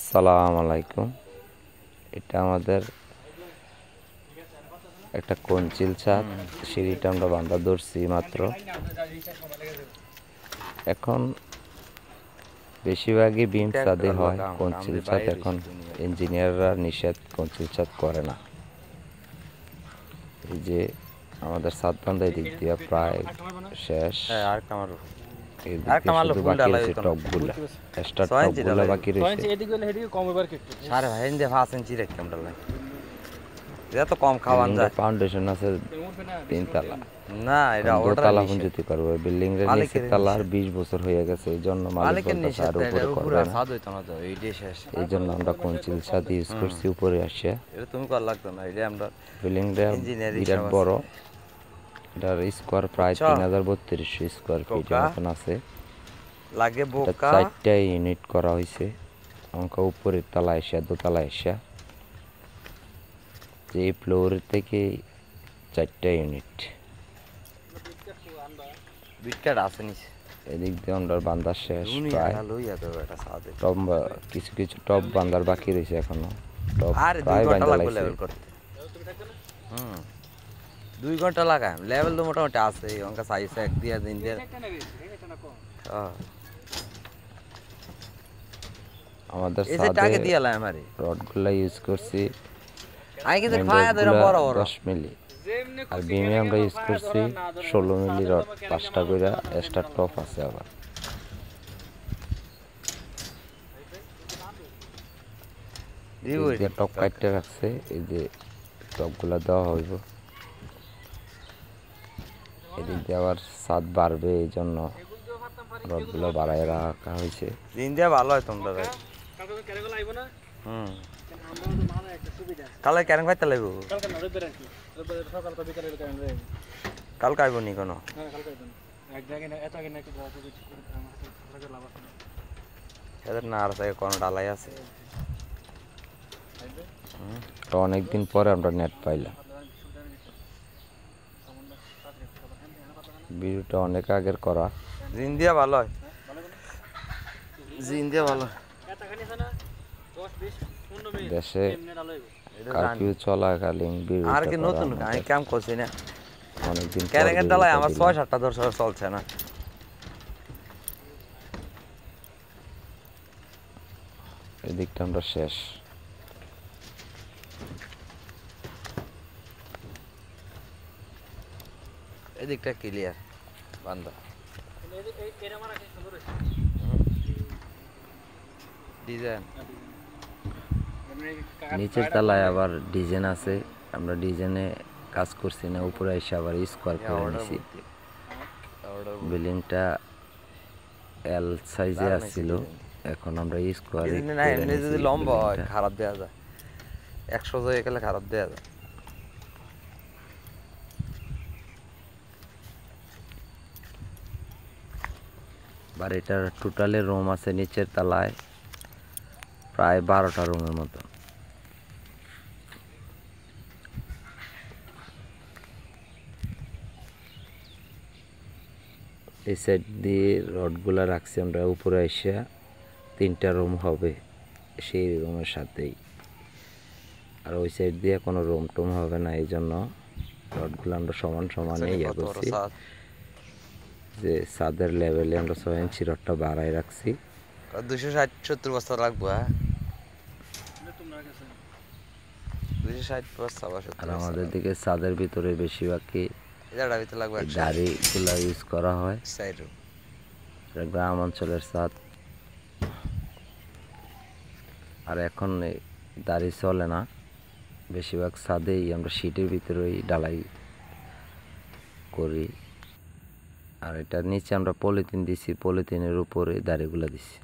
আসসালামু আলাইকুম। এটা আমাদের একটা কঞ্চিল ছাদ, সিঁড়িটা আমরা বান্ধা ধরছি মাত্র। এখন বেশিরভাগই বিম ছাদে হয়, কঞ্চিল ছাদ এখন ইঞ্জিনিয়াররা নিষেধ, কঞ্চিল ছাদ করে না। এই যে আমাদের ছাদ বান্ধা দিক দিয়ে প্রায় শেষ। শুধু বাকি রয়েছে টপগুলা, এক্সট্রা টপগুলা বাকি রয়েছে। এত কম খাওয়ান যায়। ফাউন্ডেশন আছে 3 তলা, না এটা দোতলা পর্যন্ত করবে। বিল্ডিং এর নিচে তলা আর 20 বছর হয়ে গেছে, এই জন্য মালিক বলতেছে আর উপরে করবে না। এই জন্য আমরা কঞ্চিল ছাদ ইউজ করছি উপরে আসে। এটা তুমি কর লাগতো না, এটা আমরা বিল্ডিং বিরাট বড়, এটার স্কোয়ার প্রায় 3032 স্কোয়ার ফিট মতন আছে। লাগে বোকা 4টা ইউনিট করা হয়েছে। আমাকে উপরের তলায় এসে, দোতলায় এসে, যে ফ্লোর থেকে 4টা ইউনিট বিটকাট আছে নিচে। এদিক দিয়ে আমরা বান্দার শেষ প্রায়। টপ কিছু কিছু টপ বান্দার বাকি রয়েছে এখনো। টপ প্রায় বান্ধা লাগছে। 2 ঘন্টা লাগায় লেভেল তো মোটামুটি আছে। অঙ্কা সাইজ এক দিয়ে দিন দিয়ে আমাদের ছাদে দিয়ালাম আমারে রডগুলা ইউজ করছি। আমি কিন্তু খায়া ধরে বড় বড় 10 মিলি, আর বিমে আমরা ইউজ করছি 16 মিলি রড, 5টা করে এক্সট্রা টপ আছে। আবার টপ কাটতে রাখছে, এই যে টপগুলা দেওয়া হইব। এদিক দিয়ে আবার ছাদ বাড়বে, এই জন্য রডগুলো বাড়ায় রাখা হয়েছে। দিন দিয়ে ভালো হয় তোমরা ভাই। কালে ক্যারেন পাইতে লাগবো, কালকে আইব নি কোনো। এদের না আর কোনো ডালাই আছে। অনেকদিন পরে আমরা নেট পাইলাম। ভিডিওটা অনেক আগের করা। জিন দিয়া ভালো হয়, জিন দিয়া ভালো। দেশে কারফিউ চলাকালীন আর কি নতুন আমি কাম করছি না। অনেকদিন ক্যারেঙ্গের ডালাই আমার 6-7টা দর্শক চলছে না। এদিকটা আমরা শেষ। এদিকটা ক্লিয়ার বান্দা। ডিজাইন নিচের তলায় আবার ডিজাইন আছে, আমরা ডিজাইনে কাজ করছি না। উপরে এসে আবার স্কোয়ার করে নিছি। বিল্ডিংটা এল সাইজে আসছিল, এখন আমরা স্কোয়ার। এমনি যদি লম্বা হয় খারাপ দেওয়া যায়, 100 হয়ে গেলে খারাপ দেওয়া যায়। বাড়িটার টোটালি রুম আছে নিচের তলায় প্রায় 12টা রুমের মতো। এই সাইড দিয়ে রডগুলা রাখছি আমরা। উপরে এসে 3টা রুম হবে সেই রুমের সাথেই, আর ওই সাইড দিয়ে কোনো রুম টুম হবে না। এই জন্য রডগুলো আমরা সমান সমানে ইয়ে করছি, যে ছাদের লেভেলে আমরা 6 ইঞ্চি রডটা বাড়াই রাখছি। 260-70 বস্তা লাগবো। হ্যাঁ 260 বস্তা। আর আমাদের দিকে ছাদের ভিতরে বেশিরভাগই দাড়িগুলা ইউজ করা হয়। গ্রাম অঞ্চলের ছাদ, আর এখন দাড়ি চলে না। বেশিরভাগ ছাদেই আমরা শীটের ভিতরেই ডালাই করি। আর এটার নিচে আমরা পলিথিন দিছি, পলিথিনের উপরে দাড়িগুলা দিছি।